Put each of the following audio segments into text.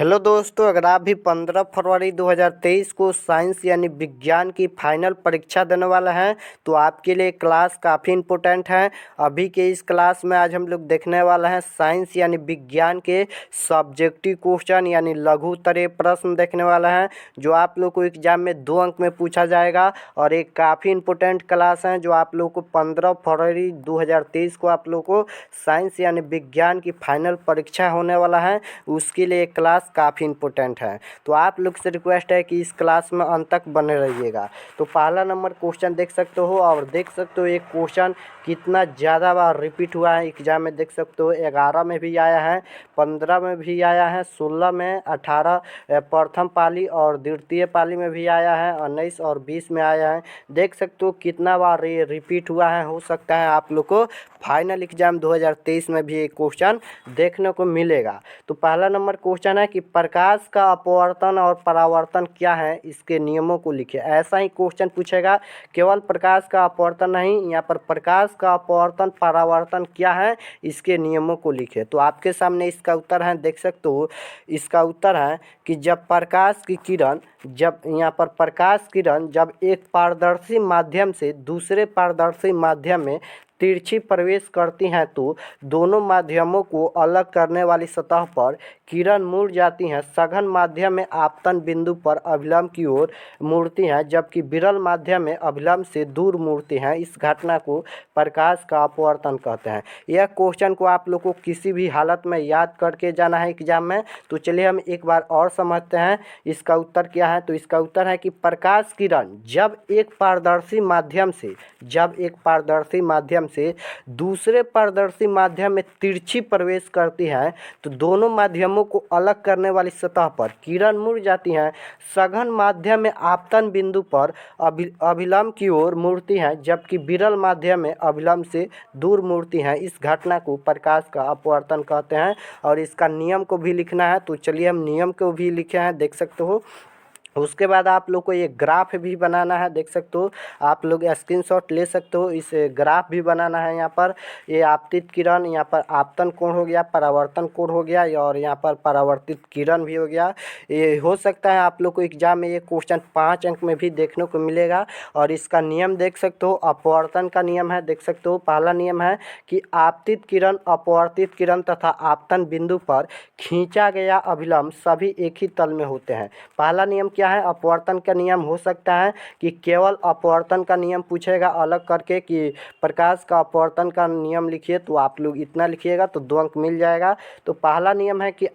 Hello दोस्तों, अगर आप भी 15 फरवरी 2023 को साइंस यानी विज्ञान की फाइनल परीक्षा देने वाले हैं तो आपके लिए क्लास काफ़ी इम्पोर्टेंट है। अभी के इस क्लास में आज हम लोग देखने वाले हैं साइंस यानी विज्ञान के सब्जेक्टिव क्वेश्चन यानी लघुत्तरीय प्रश्न देखने वाले हैं, जो आप लोग को एग्जाम में 2 अंक में पूछा जाएगा। और एक काफ़ी इम्पोर्टेंट क्लास है जो आप लोग को 15 फरवरी 2023 को आप लोग को साइंस यानी विज्ञान की फाइनल परीक्षा होने वाला है, उसके लिए क्लास काफ़ी इम्पोर्टेंट है। तो आप लोग से रिक्वेस्ट है कि इस क्लास में अंत तक बने रहिएगा। तो पहला नंबर क्वेश्चन देख सकते हो, और देख सकते हो एक क्वेश्चन कितना ज़्यादा बार रिपीट हुआ है एग्जाम में। देख सकते हो 11 में भी आया है, 15 में भी आया है, 16 में, 18 प्रथम पाली और द्वितीय पाली में भी आया है, 19 और 20 में आया है। देख सकते हो कितना बार ये रिपीट हुआ है। हो सकता है आप लोग को फाइनल एग्जाम 2023 में भी एक क्वेश्चन देखने को मिलेगा। तो पहला नंबर क्वेश्चन है कि प्रकाश का अपवर्तन और परावर्तन क्या है, इसके नियमों को लिखिए। ऐसा ही क्वेश्चन पूछेगा, केवल प्रकाश का अपवर्तन नहीं, यहाँ पर प्रकाश का अपवर्तन परावर्तन क्या है, इसके नियमों को लिखिए। तो आपके सामने इसका उत्तर है, देख सकते हो। इसका उत्तर है कि जब प्रकाश की किरण जब एक पारदर्शी माध्यम से दूसरे पारदर्शी माध्यम में तिरछी प्रवेश करती हैं तो दोनों माध्यमों को अलग करने वाली सतह पर किरण मुड़ जाती हैं। सघन माध्यम में आपतन बिंदु पर अभिलंब की ओर मुड़ती हैं, जबकि विरल माध्यम में अभिलंब से दूर मुड़ती हैं। इस घटना को प्रकाश का अपवर्तन कहते हैं। यह क्वेश्चन को आप लोग को किसी भी हालत में याद करके जाना है एग्जाम में। तो चलिए हम एक बार और समझते हैं इसका उत्तर क्या है। तो इसका उत्तर है कि प्रकाश किरण जब एक पारदर्शी माध्यम से दूसरे पारदर्शी माध्यम में तिरछी प्रवेश करती है तो दोनों माध्यमों को अलग करने वाली सतह पर किरण मुड़ जाती हैं। सघन माध्यम में आपतन बिंदु पर अभिलंब की ओर मुड़ती हैं, जबकि विरल माध्यम में अभिलंब से दूर मुड़ती हैं। इस घटना को प्रकाश का अपवर्तन कहते हैं। और इसका नियम को भी लिखना है, तो चलिए हम नियम को भी लिखे हैं, देख सकते हो। उसके बाद आप लोग को ये ग्राफ भी बनाना है, देख सकते हो। आप लोग स्क्रीनशॉट ले सकते हो, इस ग्राफ भी बनाना है। यहाँ पर ये आपतित किरण, यहाँ पर आपतन कोण हो गया, परावर्तन कोण हो गया, और यहाँ पर परावर्तित किरण भी हो गया। ये हो सकता है आप लोग को एग्जाम में ये क्वेश्चन 5 अंक में भी देखने को मिलेगा। और इसका नियम देख सकते हो, अपवर्तन का नियम है, देख सकते हो। पहला नियम है कि आपतित किरण, अपवर्तित किरण तथा आपतन बिंदु पर खींचा गया अभिलंब सभी एक ही तल में होते हैं। पहला नियम क्या है, अपवर्तन का नियम। हो सकता है कि केवल अपवर्तन का नियम पूछेगा अलग करके कि प्रकाश का अपवर्तन का नियम लिखिए, तो आप लोग इतना लिखिएगा तो 2 अंक मिल जाएगा। तो पहला नियम है कि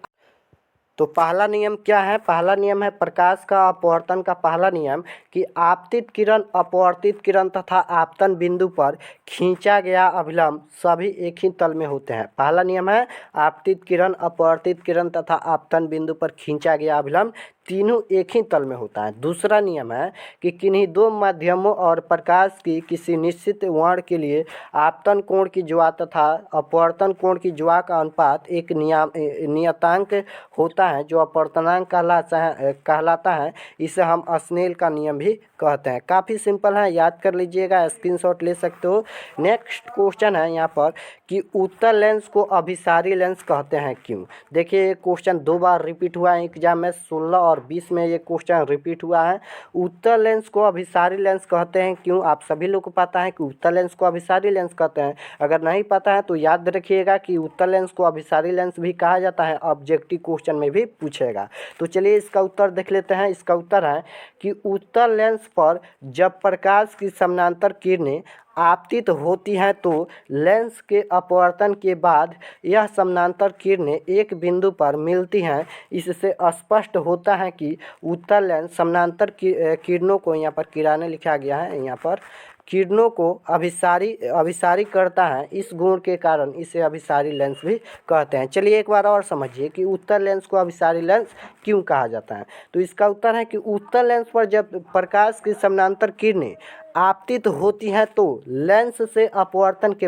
पहला नियम क्या है, पहला नियम है प्रकाश का अपवर्तन का पहला नियम कि आपतित किरण, अपवर्तित किरण तथा आपतन बिंदु पर खींचा गया अभिलंब सभी एक ही तल में होते हैं। पहला नियम है आपतित किरण, अपवर्तित किरण तथा आपतन बिंदु पर खींचा गया अभिलंब तीनों एक ही तल में होता है। दूसरा नियम है कि किन्हीं दो माध्यमों और प्रकाश की किसी निश्चित वर्ण के लिए आपतन कोण की ज्वा तथा अपवर्तन कोण की ज्वा का अनुपात एक नियतांक होता है, जो अपवर्तनांक कहलाता है। इसे हम स्नेल का नियम भी कहते हैं। काफ़ी सिंपल है, याद कर लीजिएगा, स्क्रीनशॉट ले सकते हो। नेक्स्ट क्वेश्चन है यहाँ पर कि उत्तल लेंस को अभिसारी लेंस कहते हैं क्यों। देखिए ये क्वेश्चन 2 बार रिपीट हुआ है एग्जाम में, 16 और 20 में ये क्वेश्चन रिपीट हुआ है। उत्तल लेंस को अभिसारी लेंस कहते हैं क्यों। आप सभी लोग को पता है कि उत्तल लेंस को अभिसारी लेंस कहते हैं। अगर नहीं पता है तो याद रखिएगा कि उत्तल लेंस को अभिसारी लेंस भी कहा जाता है, ऑब्जेक्टिव क्वेश्चन में भी पूछेगा। तो चलिए इसका उत्तर देख लेते हैं। इसका उत्तर है कि उत्तल लेंस पर जब प्रकाश की समानांतर किरणें आपतित होती हैं तो लेंस के अपवर्तन के बाद यह समानांतर किरणें एक बिंदु पर मिलती हैं। इससे स्पष्ट होता है कि उत्तल लेंस समानांतर किरणों को, यहाँ पर किरणें लिखा गया है, यहाँ पर किरणों को अभिसारी करता है। इस गुण के कारण इसे अभिसारी लेंस भी कहते हैं। चलिए एक बार और समझिए कि उत्तल लेंस को अभिसारी लेंस क्यों कहा जाता है। तो इसका उत्तर है कि उत्तल लेंस पर जब प्रकाश की समानांतर किरणें आपतित होती हैं तो लेंस से अपवर्तन के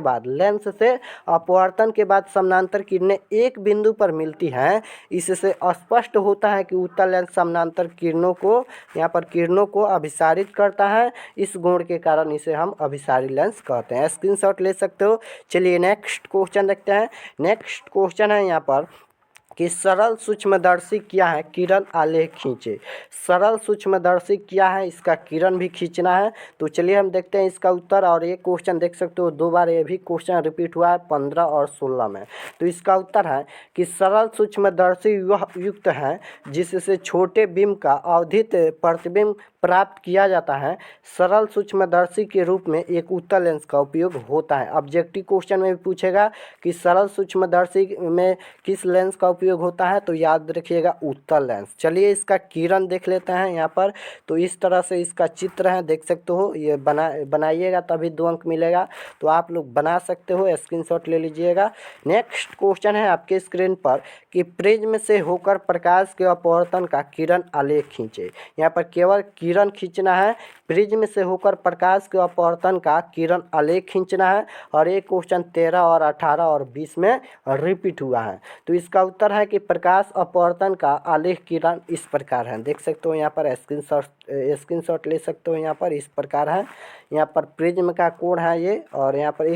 बाद समानांतर किरणें एक बिंदु पर मिलती हैं। इससे स्पष्ट होता है कि उत्तल लेंस समानांतर किरणों को, यहाँ पर किरणों को अभिसारित करता है। इस गुण के कारण इसे हम अभिसारी लेंस कहते हैं। स्क्रीनशॉट ले सकते हो। चलिए नेक्स्ट क्वेश्चन देखते हैं। नेक्स्ट क्वेश्चन है यहाँ पर कि सरल सूक्ष्मदर्शी क्या है, किरण आलेख खींचे। सरल सूक्ष्मदर्शी क्या है, इसका किरण भी खींचना है। तो चलिए हम देखते हैं इसका उत्तर। और ये क्वेश्चन देख सकते हो 2 बार ये भी क्वेश्चन रिपीट हुआ है 15 और 16 में। तो इसका उत्तर है कि सरल सूक्ष्मदर्शी वह युक्त है जिससे छोटे बिंब का अवधित प्रतिबिंब प्राप्त किया जाता है। सरल सूक्ष्मदर्शी के रूप में एक उत्तल लेंस का उपयोग होता है। ऑब्जेक्टिव क्वेश्चन में भी पूछेगा कि सरल सूक्ष्मदर्शी में किस लेंस का उपयोग होता है, तो याद रखिएगा उत्तल लेंस। चलिए इसका किरण देख लेते हैं यहाँ पर। तो इस तरह से इसका चित्र है, देख सकते हो। ये बनाइएगा तभी 2 अंक मिलेगा। तो आप लोग बना सकते हो, स्क्रीनशॉट ले लीजिएगा। नेक्स्ट क्वेश्चन है आपके स्क्रीन पर कि प्रिज्म से होकर प्रकाश के अपवर्तन का किरण आलेख खींचे। यहाँ पर केवल किरण खींचना है। प्रिज्म से होकर प्रकाश के अपवर्तन का किरण आलेख खींचना है। और ये क्वेश्चन 13 और 18 और 20 में रिपीट हुआ है। तो इसका उत्तर है कि प्रकाश अपवर्तन का आलेख किरण इस प्रकार है, देख सकते हो। यहाँ पर स्क्रीनशॉट ले सकते हो। यहाँ पर इस प्रकार है। यहाँ पर प्रिज्म का कोण है ये। और यहाँ पर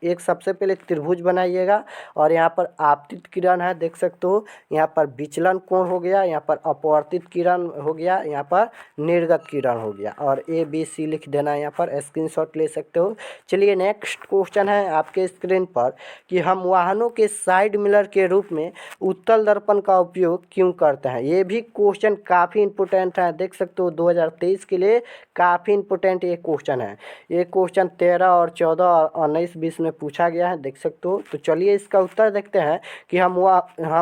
एक सबसे पहले त्रिभुज बनाइएगा। और यहाँ पर आपतित किरण है, देख सकते हो। यहाँ पर विचलन कोण हो गया, यहाँ पर अपवर्तित किरण हो गया, यहाँ पर निर्गत किरण हो गया। और ABC लिख देना है, यहाँ पर स्क्रीनशॉट ले सकते हो। चलिए नेक्स्ट क्वेश्चन है आपके स्क्रीन पर कि हम वाहनों के साइड मिरर के रूप में उत्तल दर्पण का उपयोग क्यों करते हैं। ये भी क्वेश्चन काफ़ी इंपॉर्टेंट है, देख सकते हो। 2023 के लिए काफ़ी इंपॉर्टेंट ये क्वेश्चन है। ये क्वेश्चन 13 और 14 और 19 20 में पूछा गया है, देख सकते हो। तो चलिए इसका उत्तर देखते हैं कि हम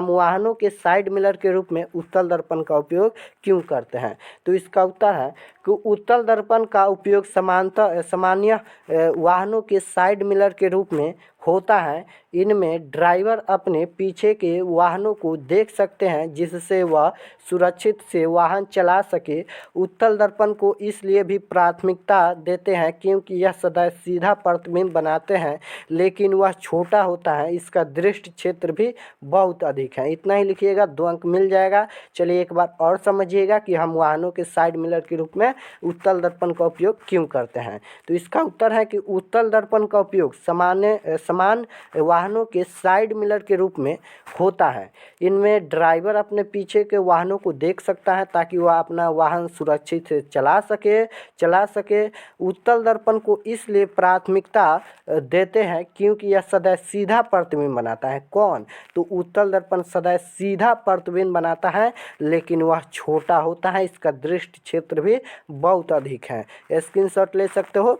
वाहनों के साइड मिरर के रूप में उत्तल दर्पण का उपयोग क्यों करते हैं। तो इसका उत्तर है कि उत्तल दर्पण का उपयोग सामान्य वाहनों के साइड मिरर के रूप में होता है। इनमें ड्राइवर अपने पीछे के वाहनों को देख सकते हैं जिससे वह सुरक्षित से वाहन चला सके। उत्तल दर्पण को इसलिए भी प्राथमिकता देते हैं क्योंकि यह सदा सीधा प्रतिबिंब बनाते हैं, लेकिन वह छोटा होता है। इसका दृष्टि क्षेत्र भी बहुत अधिक है। इतना ही लिखिएगा, 2 अंक मिल जाएगा। चलिए एक बार और समझिएगा कि हम वाहनों के साइड मिरर के रूप में उत्तल दर्पण का उपयोग क्यों करते हैं। तो इसका उत्तर है कि उत्तल दर्पण का उपयोग समान वाहनों के साइड मिरर के रूप में होता है। इनमें ड्राइवर अपने पीछे के वाहनों को देख सकता है ताकि वह अपना वाहन सुरक्षित से चला सके। उत्तल दर्पण को इसलिए प्राथमिकता देते हैं क्योंकि यह सदा सीधा प्रतिबिंब बनाता है। कौन? तो उत्तल दर्पण सदा सीधा प्रतिबिंब बनाता है, लेकिन वह छोटा होता है। इसका दृष्टि क्षेत्र भी बहुत अधिक है। स्क्रीनशॉट ले सकते हो।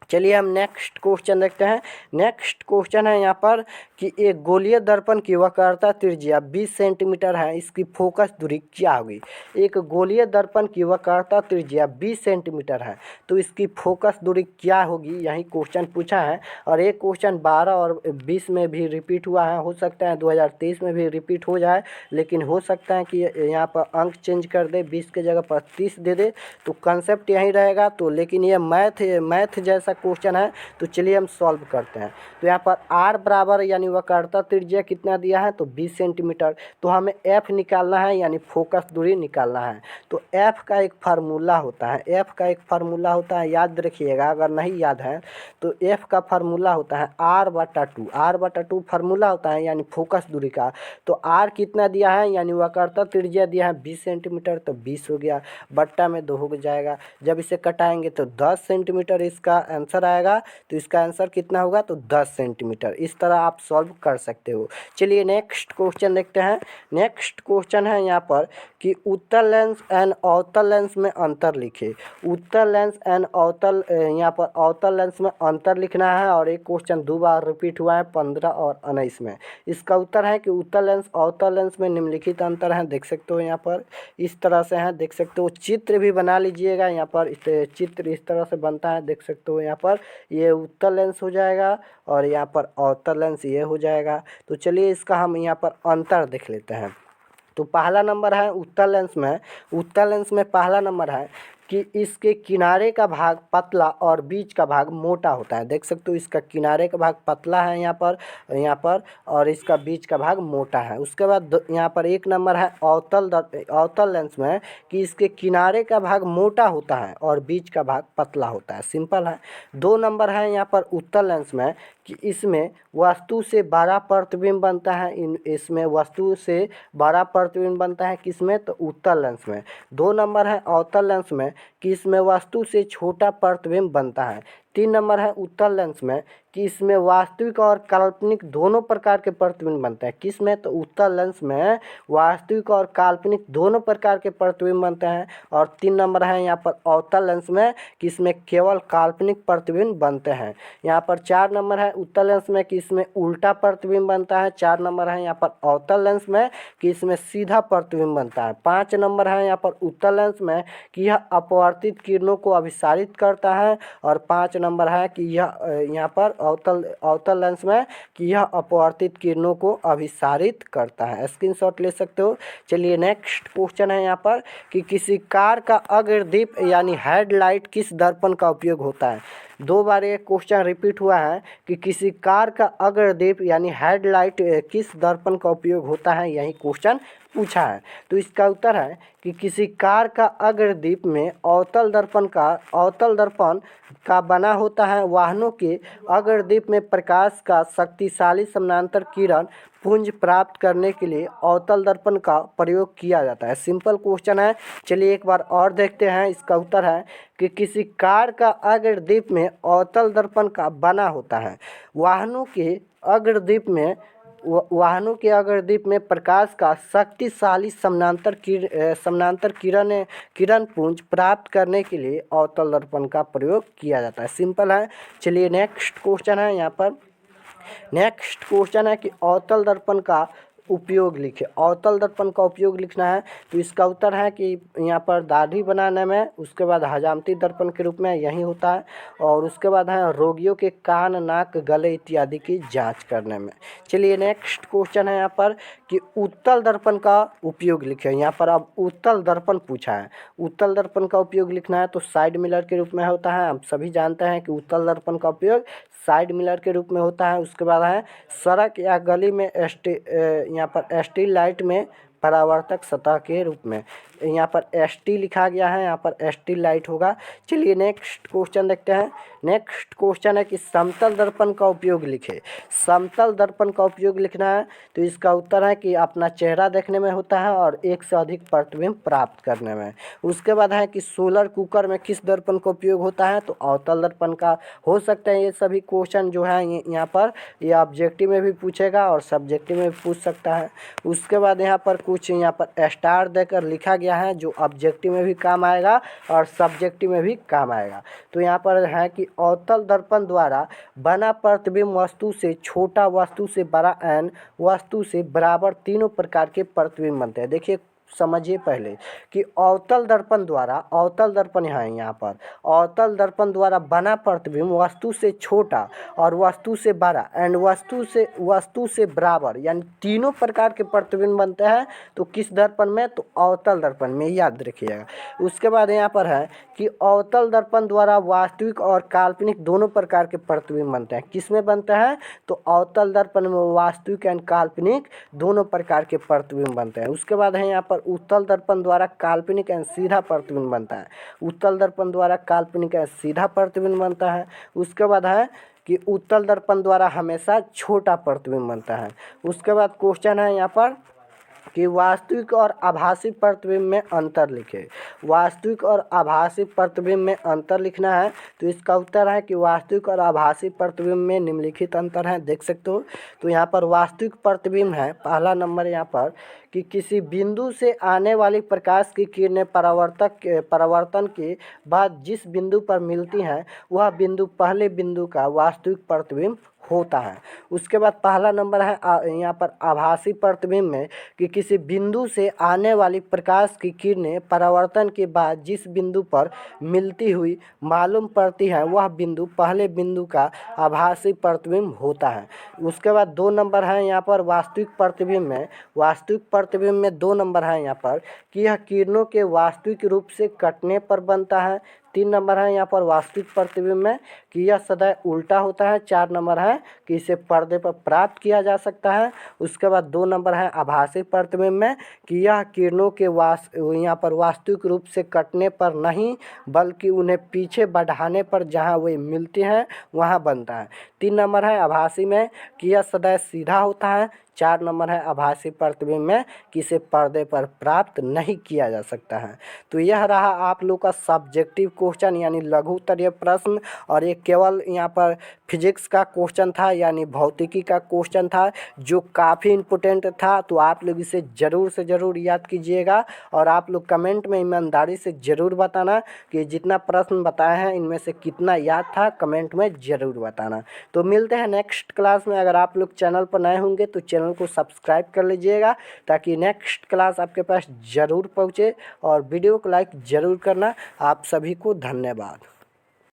चलिए हम नेक्स्ट क्वेश्चन देखते हैं। नेक्स्ट क्वेश्चन है यहाँ पर कि एक गोलीय दर्पण की वक्रता त्रिज्या 20 सेंटीमीटर है, इसकी फोकस दूरी क्या होगी। एक गोलीय दर्पण की वक्रता त्रिज्या 20 सेंटीमीटर है, तो इसकी फोकस दूरी क्या होगी, यही क्वेश्चन पूछा है। और एक क्वेश्चन 12 और 20 में भी रिपीट हुआ है। हो सकता है 2023 में भी रिपीट हो जाए, लेकिन हो सकता है कि यहाँ पर अंक चेंज कर दे, 20 के जगह पर 30 दे दे। तो कंसेप्ट यही रहेगा। तो लेकिन ये मैथ जैसा क्वेश्चन है। तो चलिए हम सॉल्व करते हैं। तो यहाँ पर r बराबर यानी वक्रता त्रिज्या कितना दिया है, तो 20 सेंटीमीटर। तो हमें f निकालना है यानी फोकस दूरी निकालना है। तो f का एक फार्मूला होता है, याद रखिएगा अगर नहीं याद है तो। f का फार्मूला होता है r/2 फार्मूला होता है यानी फोकस दूरी का। तो r कितना दिया है यानी वक्रता त्रिज्या दिया है 20 सेंटीमीटर, तो 20 हो गया, बट्टा में 2 हो जाएगा। जब इसे कटाएंगे तो 10 सेंटीमीटर इसका आंसर आएगा। तो इसका आंसर कितना होगा, तो 10 सेंटीमीटर। इस तरह आप सॉल्व कर सकते हो। चलिए नेक्स्ट क्वेश्चन देखते हैं। नेक्स्ट क्वेश्चन है यहाँ पर कि उत्तल लेंस एंड अवतल लेंस में अंतर लिखे। उत्तल लेंस एंड अवतल, यहाँ पर अवतल लेंस में अंतर लिखना है। और एक क्वेश्चन 2 बार रिपीट हुआ है 15 और 19 में। इसका उत्तर है कि उत्तल लेंस अवतल लेंस में निम्नलिखित अंतर है, देख सकते हो। यहाँ पर इस तरह से है, देख सकते हो। चित्र भी बना लीजिएगा। यहाँ पर चित्र इस तरह से बनता है, देख सकते हो। यहाँ पर ये उत्तल लेंस हो जाएगा और यहाँ पर अवतल लेंस ये हो जाएगा। तो चलिए इसका हम यहाँ पर अंतर देख लेते हैं। तो पहला नंबर है उत्तल लेंस में पहला नंबर है कि इसके किनारे का भाग पतला और बीच का भाग मोटा होता है। देख सकते हो इसका किनारे का भाग पतला है यहाँ पर और इसका बीच का भाग मोटा है। उसके बाद यहाँ पर 1 नंबर है अवतल लेंस में कि इसके किनारे का भाग मोटा होता है और बीच का भाग पतला होता है। सिंपल है। 2 नंबर है यहाँ पर उत्तल लेंस में कि इसमें वस्तु से बड़ा प्रतिबिंब बनता है। इसमें वस्तु से बड़ा प्रतिबिंब बनता है किसमें, तो उत्तल लेंस में। 2 नंबर है अवतल लेंस में कि इसमें वस्तु से छोटा प्रतिबिंब बनता है। 3 नंबर है उत्तल लेंस में कि इसमें वास्तविक और काल्पनिक दोनों प्रकार के प्रतिबिंब बनते हैं। किसमें, तो उत्तल लेंस में वास्तविक और काल्पनिक दोनों प्रकार के प्रतिबिंब बनते हैं। और 3 नंबर है यहाँ पर अवतल लेंस में कि इसमें केवल काल्पनिक प्रतिबिंब बनते हैं। यहाँ पर 4 नंबर है उत्तल लेंस में कि इसमें उल्टा प्रतिबिंब बनता है। 4 नंबर है यहाँ पर अवतल लेंस में कि इसमें सीधा प्रतिबिंब बनता है। 5 नंबर है यहाँ पर उत्तल लेंस में कि यह अपवर्तित किरणों को अभिसारित करता है। और 5 नंबर है कि यह यहाँ पर अवतल लेंस में कि यह अपवर्तित किरणों को अभिसारित करता है। स्क्रीनशॉट ले सकते हो। चलिए नेक्स्ट क्वेश्चन है यहाँ पर कि किसी कार का अग्रदीप यानी हेडलाइट किस दर्पण का उपयोग होता है। 2 बार ये क्वेश्चन रिपीट हुआ है कि किसी कार का अग्रदीप यानी हेडलाइट किस दर्पण का उपयोग होता है, यही क्वेश्चन पूछा है। तो इसका उत्तर है कि किसी कार का अग्रदीप में अवतल दर्पण का बना होता है। वाहनों के अग्रदीप में प्रकाश का शक्तिशाली समानांतर किरण पुंज प्राप्त करने के लिए अवतल दर्पण का प्रयोग किया जाता है। सिंपल क्वेश्चन है। चलिए एक बार और देखते हैं। इसका उत्तर है कि किसी कार का अग्रदीप में अवतल दर्पण का बना होता है। वाहनों के अग्रदीप में प्रकाश का शक्तिशाली समानांतर किरण पुंज प्राप्त करने के लिए अवतल दर्पण का प्रयोग किया जाता है। सिंपल है। चलिए नेक्स्ट क्वेश्चन है यहाँ पर। नेक्स्ट क्वेश्चन है कि अवतल दर्पण का उपयोग लिखे। अवतल दर्पण का उपयोग लिखना है। तो इसका उत्तर है कि यहाँ पर दाढ़ी बनाने में, उसके बाद हजामती दर्पण के रूप में यही होता है। और उसके बाद है रोगियों के कान, नाक, गले इत्यादि की जांच करने में। चलिए नेक्स्ट क्वेश्चन है यहाँ पर कि उत्तल दर्पण का उपयोग लिखे। यहाँ पर अब उत्तल दर्पण पूछा है। उत्तल दर्पण का उपयोग लिखना है तो साइड मिरर के रूप में होता है। हम सभी जानते हैं कि उत्तल दर्पण का उपयोग साइड मिरर के रूप में होता है। उसके बाद है सड़क या गली में यहाँ पर स्टील लाइट में परावर्तक सतह के रूप में। यहाँ पर ST लिखा गया है, यहाँ पर स्टील लाइट होगा। चलिए नेक्स्ट क्वेश्चन देखते हैं। नेक्स्ट क्वेश्चन है कि समतल दर्पण का उपयोग लिखे। समतल दर्पण का उपयोग लिखना है तो इसका उत्तर है कि अपना चेहरा देखने में होता है और एक से अधिक प्रतिबिंब प्राप्त करने में। उसके बाद है कि सोलर कुकर में किस दर्पण का उपयोग होता है, तो अवतल दर्पण का हो सकता है। ये सभी क्वेश्चन जो है यहाँ पर ये ऑब्जेक्टिव में भी पूछेगा और सब्जेक्टिव में भी पूछ सकता है। उसके बाद यहाँ पर कुछ यहाँ पर स्टार देकर लिखा गया है जो ऑब्जेक्टिव में भी काम आएगा और सब्जेक्टिव में भी काम आएगा। तो यहाँ पर है कि अवतल दर्पण द्वारा बना प्रतिबिंब वस्तु से छोटा, वस्तु से बड़ा एंड वस्तु से बराबर तीनों प्रकार के प्रतिबिंब बनते हैं। देखिए समझिए पहले कि अवतल दर्पण यहाँ पर अवतल दर्पण द्वारा बना प्रतिबिंब वस्तु से छोटा और वस्तु से बड़ा एंड वस्तु से बराबर यानी तीनों प्रकार के प्रतिबिंब बनते हैं। तो किस दर्पण में, तो अवतल दर्पण में, याद रखिएगा। उसके बाद यहाँ पर है कि अवतल दर्पण द्वारा वास्तविक और काल्पनिक दोनों प्रकार के प्रतिबिंब बनते हैं। किस में बनते हैं, तो अवतल दर्पण में वास्तविक एंड काल्पनिक दोनों प्रकार के प्रतिबिंब बनते हैं। उसके बाद है यहाँ पर उत्तल दर्पण द्वारा काल्पनिक एंड सीधा प्रतिबिंब बनता है। उत्तल दर्पण द्वारा काल्पनिक एंड सीधा प्रतिबिंब बनता है। उसके बाद है कि उत्तल दर्पण द्वारा हमेशा छोटा प्रतिबिंब बनता है। उसके बाद क्वेश्चन है यहाँ पर कि वास्तविक और आभासी प्रतिबिंब में अंतर लिखें। वास्तविक और आभासी प्रतिबिंब में अंतर लिखना है तो इसका उत्तर है कि वास्तविक और आभासी प्रतिबिंब में निम्नलिखित अंतर है। देख सकते हो। तो यहाँ पर वास्तविक प्रतिबिंब है पहला नंबर यहाँ पर कि किसी बिंदु से आने वाली प्रकाश की किरणें परावर्तन के बाद जिस बिंदु पर मिलती हैं वह बिंदु पहले बिंदु का वास्तविक प्रतिबिंब होता है। उसके बाद पहला नंबर है यहाँ पर आभासी प्रतिबिंब में कि किसी बिंदु से आने वाली प्रकाश की किरणें परावर्तन के बाद जिस बिंदु पर मिलती हुई मालूम पड़ती है वह बिंदु पहले बिंदु का आभासी प्रतिबिंब होता है। उसके बाद 2 नंबर है यहाँ पर वास्तविक प्रतिबिंब में। वास्तविक प्रतिबिंब में 2 नंबर है यहाँ पर कि यह किरणों के वास्तविक रूप से कटने पर बनता है। 3 नंबर है यहाँ पर वास्तविक प्रतिबिंब में कि यह सदैव उल्टा होता है। 4 नंबर है कि इसे पर्दे पर प्राप्त किया जा सकता है। उसके बाद 2 नंबर है आभासी प्रतिबिंब में कि यह किरणों के यहाँ पर वास्तविक रूप से कटने पर नहीं बल्कि उन्हें पीछे बढ़ाने पर जहाँ वे मिलते हैं वहाँ बनता है। 3 नंबर है आभासी में कि यह सदैव सीधा होता है। 4 नंबर है आभासी प्रतिबिंब में कि इसे पर्दे पर प्राप्त नहीं किया जा सकता है। तो यह रहा आप लोग का सब्जेक्टिव क्वेश्चन यानी लघु उत्तरीय प्रश्न, और ये केवल यहाँ पर फिजिक्स का क्वेश्चन था यानी भौतिकी का क्वेश्चन था जो काफ़ी इम्पोर्टेंट था। तो आप लोग इसे ज़रूर से ज़रूर याद कीजिएगा और आप लोग कमेंट में ईमानदारी से ज़रूर बताना कि जितना प्रश्न बताए हैं इनमें से कितना याद था, कमेंट में ज़रूर बताना। तो मिलते हैं नेक्स्ट क्लास में। अगर आप लोग चैनल पर नए होंगे तो चैनल को सब्सक्राइब कर लीजिएगा ताकि नेक्स्ट क्लास आपके पास ज़रूर पहुँचे, और वीडियो को लाइक ज़रूर करना। आप सभी को धन्यवाद।